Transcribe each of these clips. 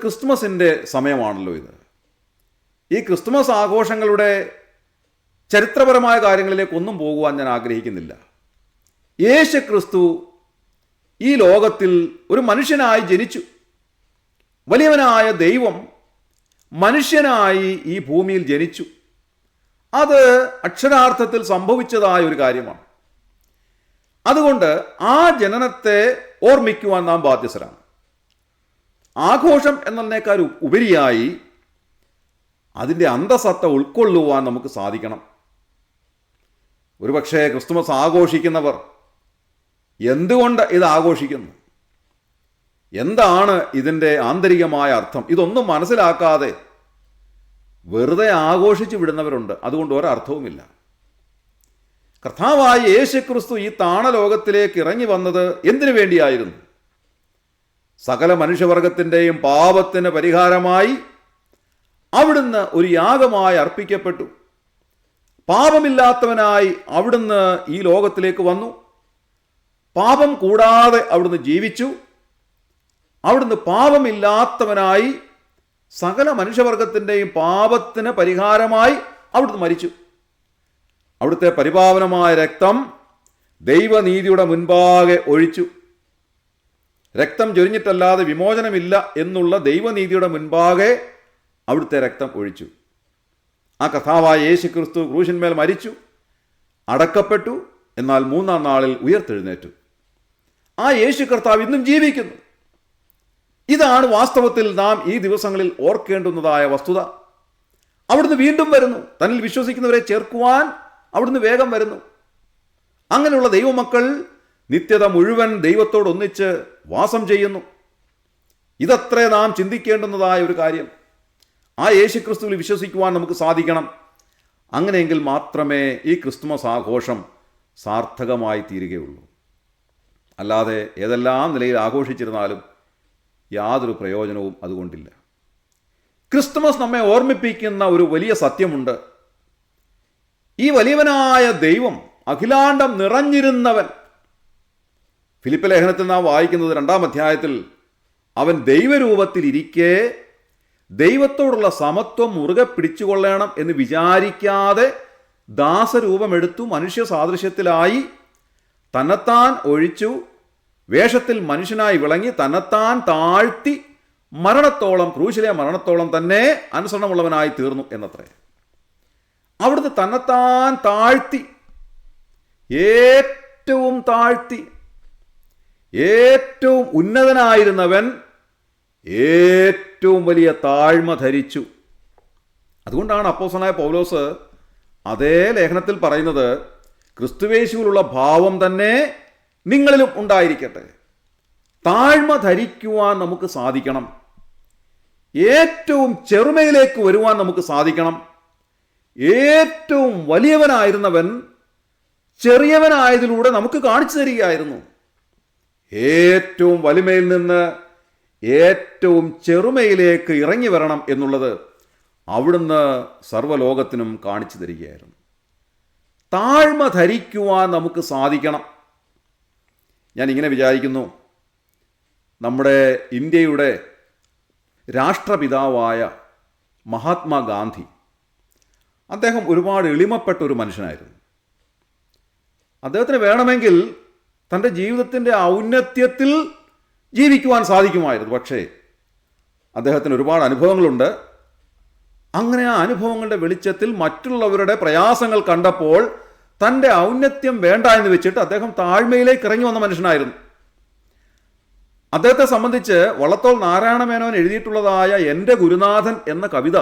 ക്രിസ്മസിൻ്റെ സമയമാണല്ലോ ഇത്. ഈ ക്രിസ്മസ് ആഘോഷങ്ങളുടെ ചരിത്രപരമായ കാര്യങ്ങളിലേക്കൊന്നും പോകുവാൻ ഞാൻ ആഗ്രഹിക്കുന്നില്ല. യേശു ക്രിസ്തു ഈ ലോകത്തിൽ ഒരു മനുഷ്യനായി ജനിച്ചു. വലിയവനായ ദൈവം മനുഷ്യനായി ഈ ഭൂമിയിൽ ജനിച്ചു. അത് അക്ഷരാർത്ഥത്തിൽ സംഭവിച്ചതായ ഒരു കാര്യമാണ്. അതുകൊണ്ട് ആ ജനനത്തെ ഓർമ്മിക്കുവാൻ നാം ബാധ്യസ്ഥരാണ്. ആഘോഷം എന്നതിനേക്കാൾ ഉപരിയായി അതിൻ്റെ അന്തസത്ത ഉൾക്കൊള്ളുവാൻ നമുക്ക് സാധിക്കണം. ഒരുപക്ഷെ ക്രിസ്തുമസ് ആഘോഷിക്കുന്നവർ എന്തുകൊണ്ട് ഇത് ആഘോഷിക്കുന്നു, എന്താണ് ഇതിൻ്റെ ആന്തരികമായ അർത്ഥം, ഇതൊന്നും മനസ്സിലാക്കാതെ വെറുതെ ആഘോഷിച്ചു വിടുന്നവരുണ്ട്. അതുകൊണ്ട് ഒരർത്ഥവുമില്ല. കർത്താവായ യേശു ക്രിസ്തു ഈ താണലോകത്തിലേക്ക് ഇറങ്ങി വന്നത് എന്തിനു വേണ്ടിയായിരുന്നു? സകല മനുഷ്യവർഗത്തിൻ്റെയും പാപത്തിന് പരിഹാരമായി അവിടുന്ന് ഒരു യാഗമായി അർപ്പിക്കപ്പെട്ടു. പാപമില്ലാത്തവനായി അവിടുന്ന് ഈ ലോകത്തിലേക്ക് വന്നു. പാപം കൂടാതെ അവിടുന്ന് ജീവിച്ചു. അവിടുന്ന് പാപമില്ലാത്തവനായി സകല മനുഷ്യവർഗത്തിൻ്റെയും പാപത്തിന് പരിഹാരമായി അവിടുന്ന് മരിച്ചു. അവിടുത്തെ പരിപാവനമായ രക്തം ദൈവനീതിയുടെ മുൻപാകെ ഒഴിച്ചു. രക്തം ചൊരിഞ്ഞിട്ടല്ലാതെ വിമോചനമില്ല എന്നുള്ള ദൈവനീതിയുടെ മുൻപാകെ അവിടുത്തെ രക്തം ഒഴിച്ചു. ആ കർത്താവായ യേശു ക്രിസ്തു ക്രൂശിന്മേൽ മരിച്ചു, അടക്കപ്പെട്ടു, എന്നാൽ മൂന്നാം നാളിൽ ഉയർത്തെഴുന്നേറ്റു. ആ യേശു കർത്താവ് ഇന്നും ജീവിക്കുന്നു. ഇതാണ് വാസ്തവത്തിൽ നാം ഈ ദിവസങ്ങളിൽ ഓർക്കേണ്ടുന്നതായ വസ്തുത. അവിടുന്ന് വീണ്ടും വരുന്നു. തന്നിൽ വിശ്വസിക്കുന്നവരെ ചേർക്കുവാൻ അവിടുന്ന് വേഗം വരുന്നു. അങ്ങനെയുള്ള ദൈവമക്കൾ നിത്യത മുഴുവൻ ദൈവത്തോടൊന്നിച്ച് വാസം ചെയ്യുന്നു. ഇതത്രേ നാം ചിന്തിക്കേണ്ടുന്നതായ ഒരു കാര്യം. ആ യേശു ക്രിസ്തുവിൽ വിശ്വസിക്കുവാൻ നമുക്ക് സാധിക്കണം. അങ്ങനെയെങ്കിൽ മാത്രമേ ഈ ക്രിസ്തുമസ് ആഘോഷം സാർത്ഥകമായി തീരുകയുള്ളൂ. അല്ലാതെ ഏതെല്ലാം നിലയിൽ ആഘോഷിച്ചിരുന്നാലും യാതൊരു പ്രയോജനവും അതുകൊണ്ടില്ല. ക്രിസ്തുമസ് നമ്മെ ഓർമ്മിപ്പിക്കുന്ന ഒരു വലിയ സത്യമുണ്ട്. ഈ വലിയവനായ ദൈവം അഖിലാണ്ടം നിറഞ്ഞിരുന്നവൻ. ഫിലിപ്പ് ലേഖനത്തിൽ നാം വായിക്കുന്നത് 2-ാം അധ്യായത്തിൽ, അവൻ ദൈവരൂപത്തിൽ ഇരിക്കെ ദൈവത്തോടുള്ള സമത്വം മുറുകെ പിടിച്ചുകൊള്ളണം എന്ന് വിചാരിക്കാതെ ദാസരൂപമെടുത്തു, മനുഷ്യ സാദൃശ്യത്തിലായി, തന്നെത്താൻ ഒഴിച്ചു, വേഷത്തിൽ മനുഷ്യനായി വിളങ്ങി, തന്നെത്താൻ താഴ്ത്തി, മരണത്തോളം, ക്രൂശിലെ മരണത്തോളം തന്നെ അനുസരണമുള്ളവനായി തീർന്നു എന്നത്രേ. അവിടുന്ന് തന്നെത്താൻ താഴ്ത്തി, ഏറ്റവും താഴ്ത്തി, ഏറ്റവും ഉന്നതനായിരുന്നവൻ ഏറ്റവും വലിയ താഴ്മ ധരിച്ചു. അതുകൊണ്ടാണ് അപ്പോസ്തലനായ പൗലോസ് അതേ ലേഖനത്തിൽ പറയുന്നത്, ക്രിസ്തുയേശുവിലുള്ള ഭാവം തന്നെ നിങ്ങളിലും ഉണ്ടായിരിക്കട്ടെ. താഴ്മ ധരിക്കുവാൻ നമുക്ക് സാധിക്കണം. ഏറ്റവും ചെറുമയിലേക്ക് വരുവാൻ നമുക്ക് സാധിക്കണം. ഏറ്റവും വലിയവനായിരുന്നവൻ ചെറിയവനായതിലൂടെ നമുക്ക് കാണിച്ചു തരികയായിരുന്നു. ഏറ്റവും വലിമയിൽ നിന്ന് ഏറ്റവും ചെറുമയിലേക്ക് ഇറങ്ങി വരണം എന്നുള്ളത് അവിടുന്ന് സർവ്വലോകത്തിനും കാണിച്ചു തരികയായിരുന്നു. താഴ്മ ധരിക്കുവാൻ നമുക്ക് സാധിക്കണം. ഞാൻ ഇങ്ങനെ വിചാരിക്കുന്നു, നമ്മുടെ ഇന്ത്യയുടെ രാഷ്ട്രപിതാവായ മഹാത്മാഗാന്ധി, അദ്ദേഹം ഒരുപാട് എളിമപ്പെട്ട ഒരു മനുഷ്യനായിരുന്നു. അദ്ദേഹത്തിന് വേണമെങ്കിൽ തൻ്റെ ജീവിതത്തിൻ്റെ ഔന്നത്യത്തിൽ ജീവിക്കുവാൻ സാധിക്കുമായിരുന്നു. പക്ഷേ അദ്ദേഹത്തിന് ഒരുപാട് അനുഭവങ്ങളുണ്ട്. അങ്ങനെ ആ അനുഭവങ്ങളുടെ വെളിച്ചത്തിൽ മറ്റുള്ളവരുടെ പ്രയാസങ്ങൾ കണ്ടപ്പോൾ തൻ്റെ ഔന്നത്യം വേണ്ട എന്ന് വെച്ചിട്ട് അദ്ദേഹം താഴ്മയിലേക്ക് ഇറങ്ങി വന്ന മനുഷ്യനായിരുന്നു. അദ്ദേഹത്തെ സംബന്ധിച്ച് വള്ളത്തോൾ നാരായണമേനോൻ എഴുതിയിട്ടുള്ളതായ എൻ്റെ ഗുരുനാഥൻ എന്ന കവിത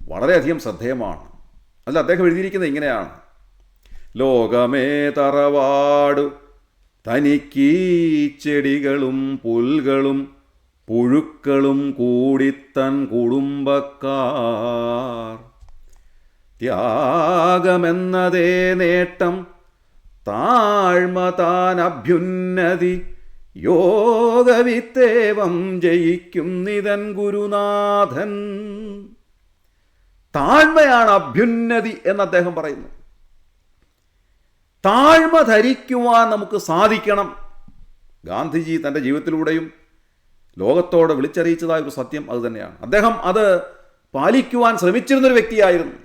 വളരെയധികം ശ്രദ്ധേയമാണ്. അതിൽ അദ്ദേഹം എഴുതിയിരിക്കുന്നത് ഇങ്ങനെയാണ്: ലോകമേ തറവാടു തനിക്കീ ചെടികളും പുൽകളും പുഴുക്കളും കൂടിത്തൻ കുടുംബക്കാർ, ത്യാഗമെന്നതേ നേട്ടം, താഴ്മ താൻ അഭ്യുന്നതി, യോഗവിത്തേവം ജയിക്കും നിതൻ ഗുരുനാഥൻ. താഴ്മയാണ് അഭ്യുന്നതി എന്ന് അദ്ദേഹം പറയുന്നു. താഴ്മ ധരിക്കുവാൻ നമുക്ക് സാധിക്കണം. ഗാന്ധിജി തൻ്റെ ജീവിതത്തിലൂടെയും ലോകത്തോട് വിളിച്ചറിയിച്ചതായ ഒരു സത്യം അത് തന്നെയാണ്. അദ്ദേഹം അത് പാലിക്കുവാൻ ശ്രമിച്ചിരുന്നൊരു വ്യക്തിയായിരുന്നു.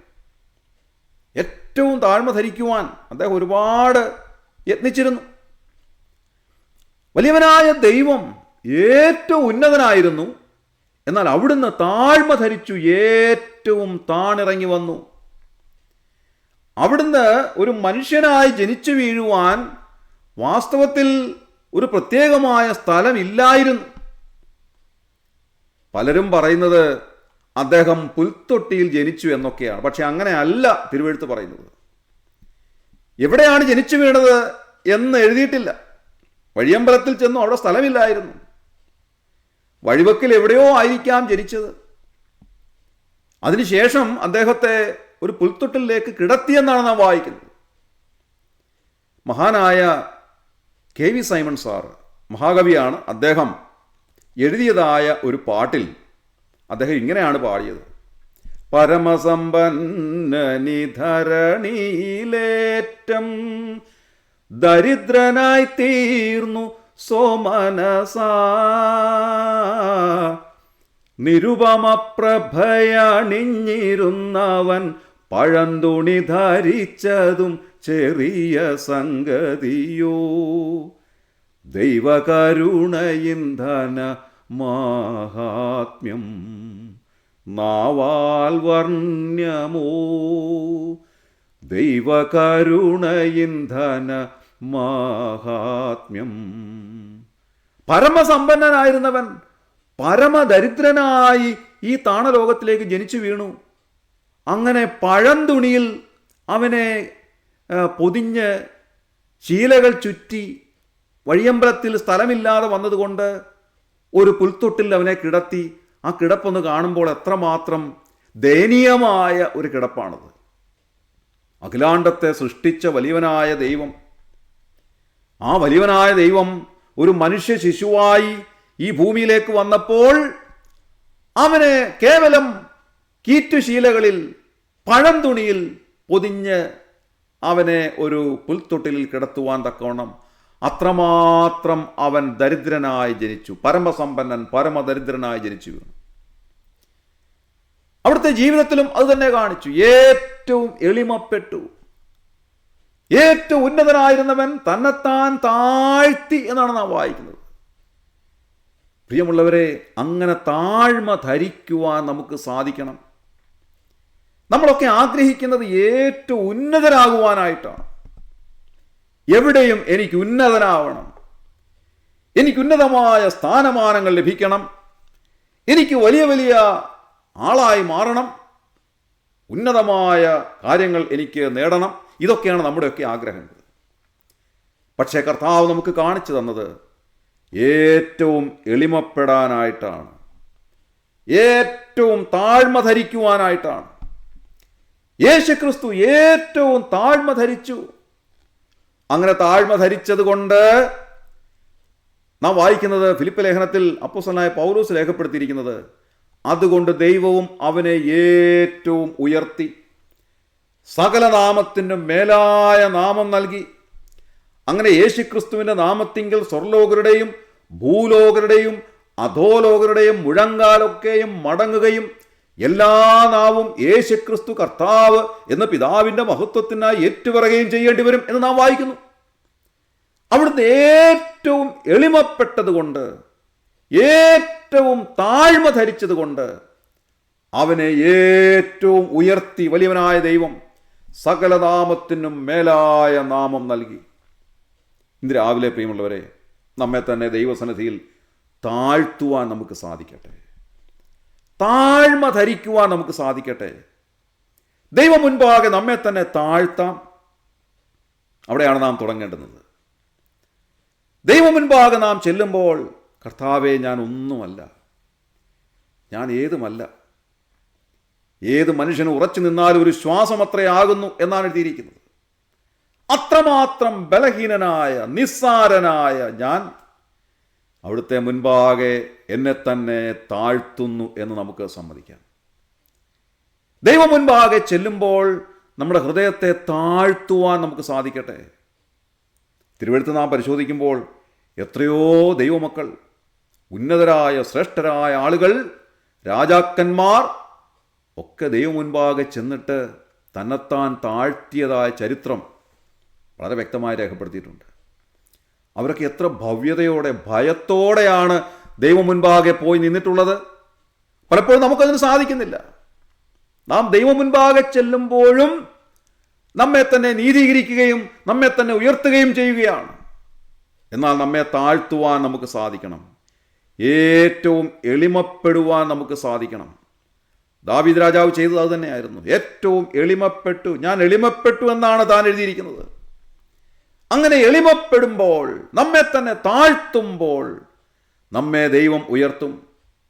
ഏറ്റവും താഴ്മ ധരിക്കുവാൻ അദ്ദേഹം ഒരുപാട് യത്നിച്ചിരുന്നു. വലിയവനായ ദൈവം ഏറ്റവും ഉന്നതനായിരുന്നു. എന്നാൽ അവിടുന്ന് താഴ്മ ധരിച്ചു ഏറ്റവും താണിറങ്ങി വന്നു. അവിടുന്ന് ഒരു മനുഷ്യനായി ജനിച്ചു വീഴുവാൻ വാസ്തവത്തിൽ ഒരു പ്രത്യേകമായ സ്ഥലമില്ലായിരുന്നു. പലരും പറയുന്നത് അദ്ദേഹം പുൽത്തൊട്ടിയിൽ ജനിച്ചു എന്നൊക്കെയാണ്. പക്ഷെ അങ്ങനെ അല്ല തിരുവെഴുത്ത് പറയുന്നത്. എവിടെയാണ് ജനിച്ചു വീണത് എന്ന് എഴുതിയിട്ടില്ല. വഴിയമ്പലത്തിൽ ചെന്നു, അവിടെ സ്ഥലമില്ലായിരുന്നു. വഴിവക്കിൽ എവിടെയോ ആയിരിക്കാം ജനിച്ചത്. അതിനുശേഷം അദ്ദേഹത്തെ ഒരു പുൽത്തൊട്ടിലേക്ക് കിടത്തിയെന്നാണ് നാം വായിക്കുന്നത്. മഹാനായ KV സൈമൺ സാർ, മഹാകവിയാണ്. അദ്ദേഹം എഴുതിയതായ ഒരു പാട്ടിൽ അദ്ദേഹം ഇങ്ങനെയാണ് പാടിയത്: പരമസമ്പന്നനിധരണിയിലേറ്റം ദരിദ്രനായി തീർന്നു സോമനസാ, നിരുപമ പ്രഭയണിഞ്ഞിരുന്നവൻ പഴന്തുണി ധരിച്ചതും ചെറിയ സംഗതിയോ, ദൈവകരുണയിന്ധന മാഹാത്മ്യം നാവാൽ വർണ്യമോ, ദൈവകരുണയിന്ധന മാഹാത്മ്യം. പരമസമ്പന്നനായിരുന്നവൻ പരമദരിദ്രനായി ഈ താണലോകത്തിലേക്ക് ജനിച്ചു വീണു. അങ്ങനെ പഴന്തുണിയിൽ അവനെ പൊതിഞ്ഞ് ശീലകൾ ചുറ്റി, വഴിയമ്പലത്തിൽ സ്ഥലമില്ലാതെ വന്നതുകൊണ്ട് ഒരു പുൽത്തൊട്ടിൽ അവനെ കിടത്തി. ആ കിടപ്പൊന്ന് കാണുമ്പോൾ എത്രമാത്രം ദയനീയമായ ഒരു കിടപ്പാണത്. അഖിലാണ്ടത്തെ സൃഷ്ടിച്ച വലിയവനായ ദൈവം, ആ വലിയവനായ ദൈവം ഒരു മനുഷ്യ ശിശുവായി ഈ ഭൂമിയിലേക്ക് വന്നപ്പോൾ അവനെ കേവലം കീറ്റുശീലകളിൽ പഴംതുണിയിൽ പൊതിഞ്ഞ് അവനെ ഒരു പുൽത്തൊട്ടിലിൽ കിടത്തുവാൻ തക്കവണ്ണം അത്രമാത്രം അവൻ ദരിദ്രനായി ജനിച്ചു. പരമസമ്പന്നൻ പരമദരിദ്രനായി ജനിച്ചു വീണു. അവിടുത്തെ ജീവിതത്തിലും അത് തന്നെ കാണിച്ചു. ഏറ്റവും എളിമപ്പെട്ടു. ഏറ്റവും ഉന്നതനായിരുന്നവൻ തന്നെത്താൻ താഴ്ത്തി എന്നാണ് നാം വായിക്കുന്നത്. പ്രിയമുള്ളവരെ, അങ്ങനെ താഴ്മ ധരിക്കുവാൻ നമുക്ക് സാധിക്കണം. നമ്മളൊക്കെ ആഗ്രഹിക്കുന്നത് ഏറ്റവും ഉന്നതരാകുവാനായിട്ടാണ്. എവിടെയും എനിക്ക് ഉന്നതനാവണം, എനിക്ക് ഉന്നതമായ സ്ഥാനമാനങ്ങൾ ലഭിക്കണം, എനിക്ക് വലിയ വലിയ ആളായി മാറണം, ഉന്നതമായ കാര്യങ്ങൾ എനിക്ക് നേടണം. ഇതൊക്കെയാണ് നമ്മുടെയൊക്കെ ആഗ്രഹങ്ങൾ. പക്ഷേ കർത്താവ് നമുക്ക് കാണിച്ചു തന്നത് ഏറ്റവും എളിമപ്പെടാനായിട്ടാണ്, ഏറ്റവും താഴ്മ ധരിക്കുവാനായിട്ടാണ്. യേശുക്രിസ്തു ഏറ്റവും താഴ്മ ധരിച്ചു. അങ്ങനെ താഴ്മ ധരിച്ചത് കൊണ്ട് നാം വായിക്കുന്നത് ഫിലിപ്പ് ലേഖനത്തിൽ അപ്പോസ്തലനായ പൗലോസ് രേഖപ്പെടുത്തിയിരിക്കുന്നത്, അതുകൊണ്ട് ദൈവവും അവനെ ഏറ്റവും ഉയർത്തി സകല നാമത്തിനും മേലായ നാമം നൽകി. അങ്ങനെ യേശുക്രിസ്തുവിൻ്റെ നാമത്തിങ്കിൽ സ്വർലോകരുടെയും ഭൂലോകരുടെയും അധോലോകരുടെയും മുഴങ്കാലൊക്കെയും മടങ്ങുകയും എല്ലാ നാവും യേശുക്രിസ്തു കർത്താവ് എന്ന പിതാവിൻ്റെ മഹത്വത്തിനായി ഏറ്റുപറയുകയും ചെയ്യേണ്ടി വരും എന്ന് നാം വായിക്കുന്നു. അവിടുന്ന് ഏറ്റവും എളിമപ്പെട്ടതുകൊണ്ട്, ഏറ്റവും താഴ്മ ധരിച്ചതുകൊണ്ട് അവനെ ഏറ്റവും ഉയർത്തി വലിയവനായ ദൈവം സകല നാമത്തിനും മേലായ നാമം നൽകി. ഇന്ന് രാവിലെ പ്രിയമുള്ളവരെ, നമ്മെ തന്നെ ദൈവസന്നിധിയിൽ താഴ്ത്തുവാൻ നമുക്ക് സാധിക്കട്ടെ, താഴ്മ ധരിക്കുവാൻ നമുക്ക് സാധിക്കട്ടെ. ദൈവം മുൻപാകെ നമ്മെ തന്നെ താഴ്ത്താം. അവിടെയാണ് നാം തുടങ്ങേണ്ടുന്നത്. ദൈവം മുൻപാകെ നാം ചെല്ലുമ്പോൾ, കർത്താവേ, ഞാൻ ഒന്നുമല്ല, ഞാൻ ഏതുമല്ല. ഏത് മനുഷ്യന് ഉറച്ചു നിന്നാലും ഒരു ശ്വാസം അത്രയാകുന്നു എന്നാണ് എഴുതിയിരിക്കുന്നത്. അത്രമാത്രം ബലഹീനനായ നിസ്സാരനായ ഞാൻ അവിടുത്തെ മുൻപാകെ എന്നെ തന്നെ താഴ്ത്തുന്നു എന്ന് നമുക്ക് സമ്മതിക്കാം. ദൈവം മുൻപാകെ ചെല്ലുമ്പോൾ നമ്മുടെ ഹൃദയത്തെ താഴ്ത്തുവാൻ നമുക്ക് സാധിക്കട്ടെ. തിരുവെഴുത്ത് നാം പരിശോധിക്കുമ്പോൾ എത്രയോ ദൈവമക്കൾ ഉന്നതരായ ശ്രേഷ്ഠരായ ആളുകൾ, രാജാക്കന്മാർ ഒക്കെ ദൈവം മുൻപാകെ ചെന്നിട്ട് തന്നെത്താൻ താഴ്ത്തിയതായ ചരിത്രം വളരെ വ്യക്തമായി രേഖപ്പെടുത്തിയിട്ടുണ്ട്. അവരൊക്കെ എത്ര ഭവ്യതയോടെ, ഭയത്തോടെയാണ് ദൈവം മുൻപാകെ പോയി നിന്നിട്ടുള്ളത്. പലപ്പോഴും നമുക്കതിന് സാധിക്കുന്നില്ല. നാം ദൈവം മുൻപാകെ ചെല്ലുമ്പോഴും നമ്മെ തന്നെ നീതീകരിക്കുകയും നമ്മെ തന്നെ ഉയർത്തുകയും ചെയ്യുകയാണ്. എന്നാൽ നമ്മെ താഴ്ത്തുവാൻ നമുക്ക് സാധിക്കണം. ഏറ്റവും എളിമപ്പെടുവാൻ നമുക്ക് സാധിക്കണം. ദാവീദ് രാജാവ് ചെയ്തത് അത് തന്നെയായിരുന്നു. ഏറ്റവും എളിമപ്പെട്ടു, ഞാൻ എളിമപ്പെട്ടു എന്നാണ് താൻ എഴുതിയിരിക്കുന്നത്. അങ്ങനെ എളിമപ്പെടുമ്പോൾ, നമ്മെ തന്നെ താഴ്ത്തുമ്പോൾ നമ്മെ ദൈവം ഉയർത്തും.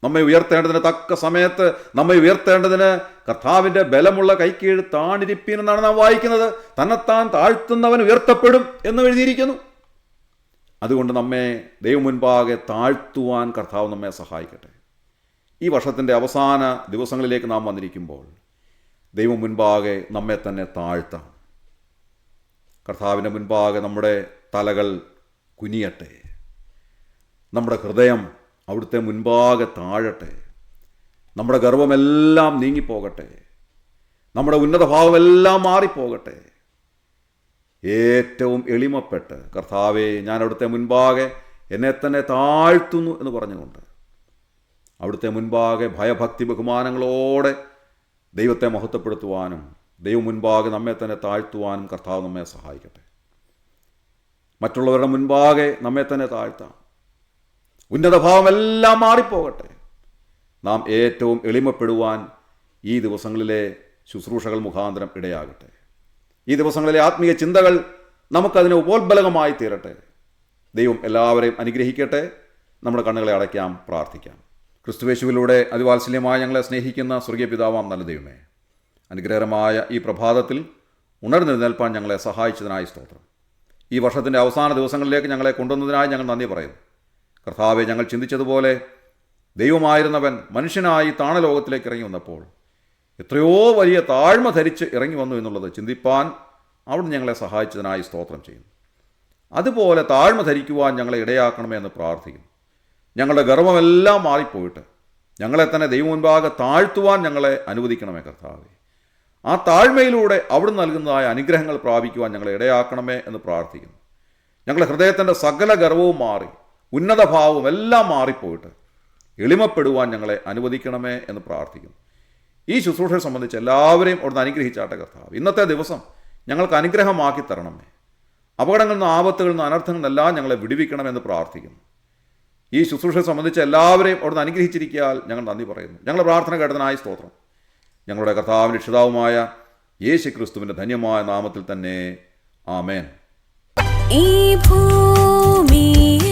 നമ്മെ ഉയർത്തേണ്ടതിന് തക്ക സമയത്ത് നമ്മെ ഉയർത്തേണ്ടതിന് കർത്താവിൻ്റെ ബലമുള്ള കൈക്കീഴ് താണിരിപ്പീൻ എന്നാണ് നാം വായിക്കുന്നത്. തന്നെത്താൻ താഴ്ത്തുന്നവൻ ഉയർത്തപ്പെടും എന്ന് എഴുതിയിരിക്കുന്നു. അതുകൊണ്ട് നമ്മെ ദൈവം മുൻപാകെ താഴ്ത്തുവാൻ കർത്താവ് നമ്മെ സഹായിക്കട്ടെ. ഈ വർഷത്തിൻ്റെ അവസാന ദിവസങ്ങളിലേക്ക് നാം വന്നിരിക്കുമ്പോൾ ദൈവം മുൻപാകെ നമ്മെ തന്നെ താഴ്ത്താം. കർത്താവിൻ്റെ മുൻപാകെ നമ്മുടെ തലകൾ കുനിയട്ടെ. നമ്മുടെ ഹൃദയം അവിടുത്തെ മുൻപാകെ താഴട്ടെ. നമ്മുടെ ഗർവമെല്ലാം നീങ്ങിപ്പോകട്ടെ. നമ്മുടെ ഉന്നത ഭാവമെല്ലാം മാറിപ്പോകട്ടെ. ഏറ്റവും എളിമപ്പെട്ട്, കർത്താവേ, ഞാൻ അവിടുത്തെ മുൻപാകെ എന്നെ തന്നെ താഴ്ത്തുന്നു എന്ന് പറഞ്ഞുകൊണ്ട് അവിടുത്തെ മുൻപാകെ ഭയഭക്തി ബഹുമാനങ്ങളോടെ ദൈവത്തെ മഹത്വപ്പെടുത്തുവാനും ദൈവം മുൻപാകെ നമ്മെ തന്നെ താഴ്ത്തുവാനും കർത്താവ് നമ്മെ സഹായിക്കട്ടെ. മറ്റുള്ളവരുടെ മുൻപാകെ നമ്മെ തന്നെ താഴ്ത്താം. ഉന്നതഭാവമെല്ലാം മാറിപ്പോകട്ടെ. നാം ഏറ്റവും എളിമപ്പെടുവാൻ ഈ ദിവസങ്ങളിലെ ശുശ്രൂഷകൾ മുഖാന്തരം ഇടയാകട്ടെ. ഈ ദിവസങ്ങളിലെ ആത്മീയ ചിന്തകൾ നമുക്കതിന് ഉപോത്ബലകമായി തീരട്ടെ. ദൈവം എല്ലാവരെയും അനുഗ്രഹിക്കട്ടെ. നമ്മുടെ കണ്ണുകളെ അടയ്ക്കാം, പ്രാർത്ഥിക്കാം. ക്രിസ്തുയേശുവിലൂടെ അതിവാത്സല്യമായി ഞങ്ങളെ സ്നേഹിക്കുന്ന സ്വർഗീയ പിതാവാം നല്ല ദൈവമേ, അനുഗ്രഹകരമായ ഈ പ്രഭാതത്തിൽ ഉണർന്നെഴുന്നേൽപ്പാൻ ഞങ്ങളെ സഹായിച്ചതിനായി സ്തോത്രം. ഈ വർഷത്തിൻ്റെ അവസാന ദിവസങ്ങളിലേക്ക് ഞങ്ങളെ കൊണ്ടുവന്നതിനായി ഞങ്ങൾ നന്ദി പറയുന്നു. കർത്താവെ, ഞങ്ങൾ ചിന്തിച്ചതുപോലെ ദൈവമായിരുന്നവൻ മനുഷ്യനായി താണലോകത്തിലേക്ക് ഇറങ്ങി വന്നപ്പോൾ എത്രയോ വലിയ താഴ്മ ധരിച്ച് ഇറങ്ങി വന്നു എന്നുള്ളത് ചിന്തിപ്പാൻ അവിടുന്ന് ഞങ്ങളെ സഹായിച്ചതിനായി സ്തോത്രം ചെയ്യുന്നു. അതുപോലെ താഴ്മ ധരിക്കുവാൻ ഞങ്ങളെ ഇടയാക്കണമേ എന്ന് പ്രാർത്ഥിക്കുന്നു. ഞങ്ങളുടെ ഗർവമെല്ലാം മാറിപ്പോയിട്ട് ഞങ്ങളെ തന്നെ ദൈവം മുൻപാകെ താഴ്ത്തുവാൻ ഞങ്ങളെ അനുവദിക്കണമേ കർത്താവേ. ആ താഴ്മയിലൂടെ അവിടുന്ന് നൽകുന്നതായ അനുഗ്രഹങ്ങൾ പ്രാപിക്കുവാൻ ഞങ്ങളെ ഇടയാക്കണമേ എന്ന് പ്രാർത്ഥിക്കുന്നു. ഞങ്ങളുടെ ഹൃദയത്തിൻ്റെ സകല ഗർവവും മാറി, ഉന്നത ഭാവവും എല്ലാം മാറിപ്പോയിട്ട് എളിമപ്പെടുവാൻ ഞങ്ങളെ അനുവദിക്കണമേ എന്ന് പ്രാർത്ഥിക്കുന്നു. ഈ ശുശ്രൂഷയെ സംബന്ധിച്ച് എല്ലാവരെയും അവിടുന്ന് അനുഗ്രഹിച്ചാട്ടെ കർത്താവ്. ഇന്നത്തെ ദിവസം ഞങ്ങൾക്ക് അനുഗ്രഹമാക്കി തരണമേ. അപകടങ്ങളിൽ നിന്നും ആപത്തുകളിൽ നിന്നും അനർത്ഥങ്ങളിൽ നിന്നെല്ലാം ഞങ്ങളെ വിടുവിക്കണമെന്ന് പ്രാർത്ഥിക്കുന്നു. ഈ ശുശ്രൂഷയെ സംബന്ധിച്ച് എല്ലാവരെയും അവിടുന്ന് അനുഗ്രഹിച്ചിരിക്കാൻ ഞങ്ങൾ നന്ദി പറയുന്നു. ഞങ്ങളുടെ പ്രാർത്ഥന കേട്ടതിനായി സ്തോത്രം. ഞങ്ങളുടെ കർത്താവിൻ്റെ രക്ഷിതാവുമായ യേശു ക്രിസ്തുവിൻ്റെ ധന്യമായ നാമത്തിൽ തന്നെ ആമേൻ. ഈ ഭൂമിയിൽ